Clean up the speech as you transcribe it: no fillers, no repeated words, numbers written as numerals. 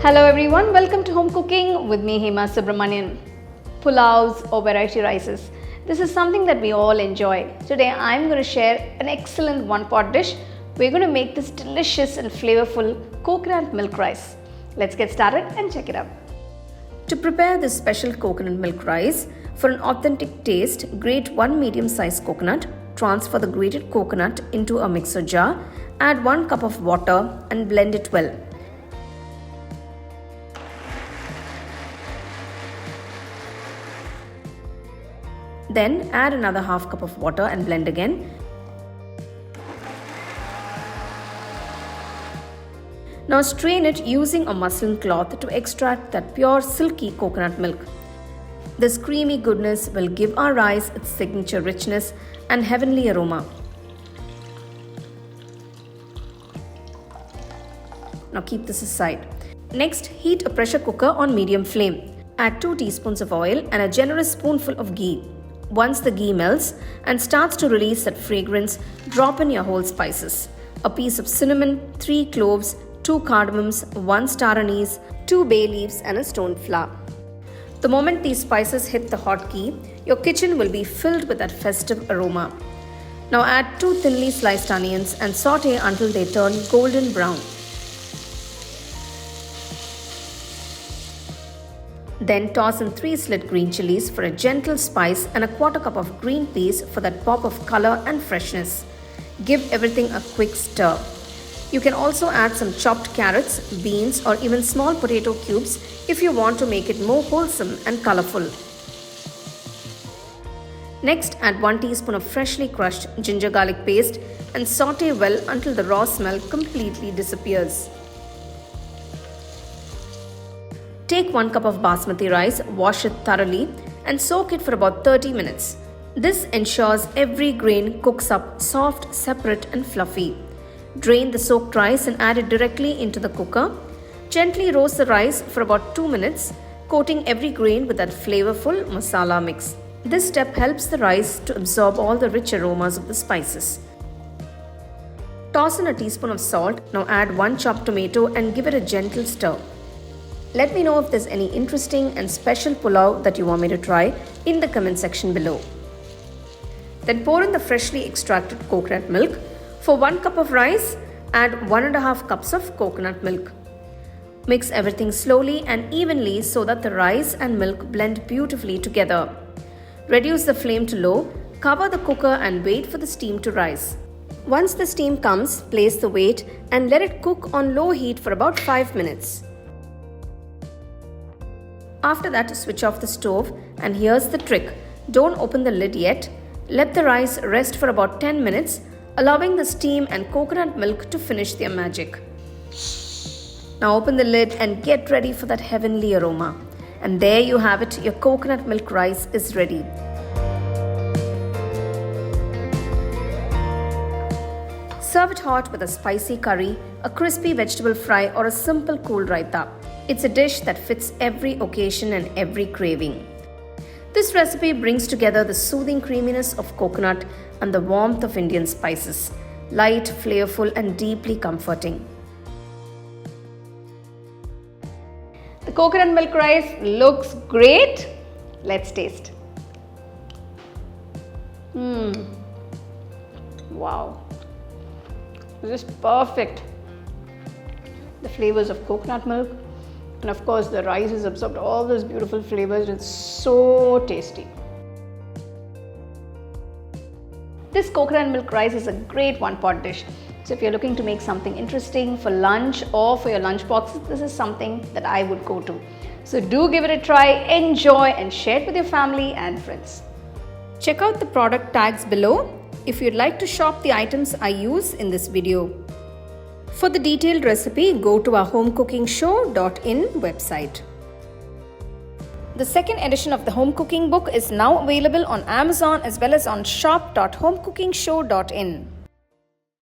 Hello everyone, welcome to Home Cooking with me Hema Subramanian. Pulaus or variety rices. This is something that we all enjoy. Today I'm going to share an excellent one-pot dish. We're going to make this delicious and flavorful coconut milk rice. Let's get started and check it out. To prepare this special coconut milk rice, for an authentic taste, grate 1 medium-sized coconut, transfer the grated coconut into a mixer jar, add 1 cup of water and blend it well. Then add another half cup of water and blend again. Now strain it using a muslin cloth to extract that pure silky coconut milk. This creamy goodness will give our rice its signature richness and heavenly aroma. Now keep this aside. Next, heat a pressure cooker on medium flame. Add 2 teaspoons of oil and a generous spoonful of ghee. Once the ghee melts and starts to release that fragrance, drop in your whole spices. A piece of cinnamon, 3 cloves, 2 cardamoms, 1 star anise, 2 bay leaves and a stone flower. The moment these spices hit the hot ghee, your kitchen will be filled with that festive aroma. Now add 2 thinly sliced onions and saute until they turn golden brown. Then toss in 3 slit green chilies for a gentle spice and a quarter cup of green peas for that pop of color and freshness. Give everything a quick stir. You can also add some chopped carrots, beans or even small potato cubes if you want to make it more wholesome and colorful. Next, add 1 teaspoon of freshly crushed ginger garlic paste and saute well until the raw smell completely disappears. Take 1 cup of basmati rice, wash it thoroughly and soak it for about 30 minutes. This ensures every grain cooks up soft, separate and fluffy. Drain the soaked rice and add it directly into the cooker. Gently roast the rice for about 2 minutes, coating every grain with that flavorful masala mix. This step helps the rice to absorb all the rich aromas of the spices. Toss in a teaspoon of salt. Now add 1 chopped tomato and give it a gentle stir. Let me know if there's any interesting and special pulao that you want me to try in the comment section below. Then pour in the freshly extracted coconut milk. For 1 cup of rice, add 1.5 cups of coconut milk. Mix everything slowly and evenly so that the rice and milk blend beautifully together. Reduce the flame to low, cover the cooker and wait for the steam to rise. Once the steam comes, place the weight and let it cook on low heat for about 5 minutes. After that, switch off the stove and here's the trick. Don't open the lid yet. Let the rice rest for about 10 minutes, allowing the steam and coconut milk to finish their magic. Now open the lid and get ready for that heavenly aroma. And there you have it, your coconut milk rice is ready. Serve it hot with a spicy curry, a crispy vegetable fry or a simple cool raita. It's a dish that fits every occasion and every craving. This recipe brings together the soothing creaminess of coconut and the warmth of Indian spices. Light, flavorful and deeply comforting. The coconut milk rice looks great. Let's taste. Wow. This is perfect. The flavors of coconut milk. And of course the rice has absorbed all those beautiful flavors. It's so tasty. This coconut milk rice is a great one-pot dish. So if you're looking to make something interesting for lunch or for your lunch boxes, this is something that I would go to. So do give it a try, enjoy and share it with your family and friends. Check out the product tags below if you'd like to shop the items I use in this video. For the detailed recipe, go to our HomeCookingShow.in website. The second edition of the home cooking book is now available on Amazon as well as on shop.homecookingshow.in.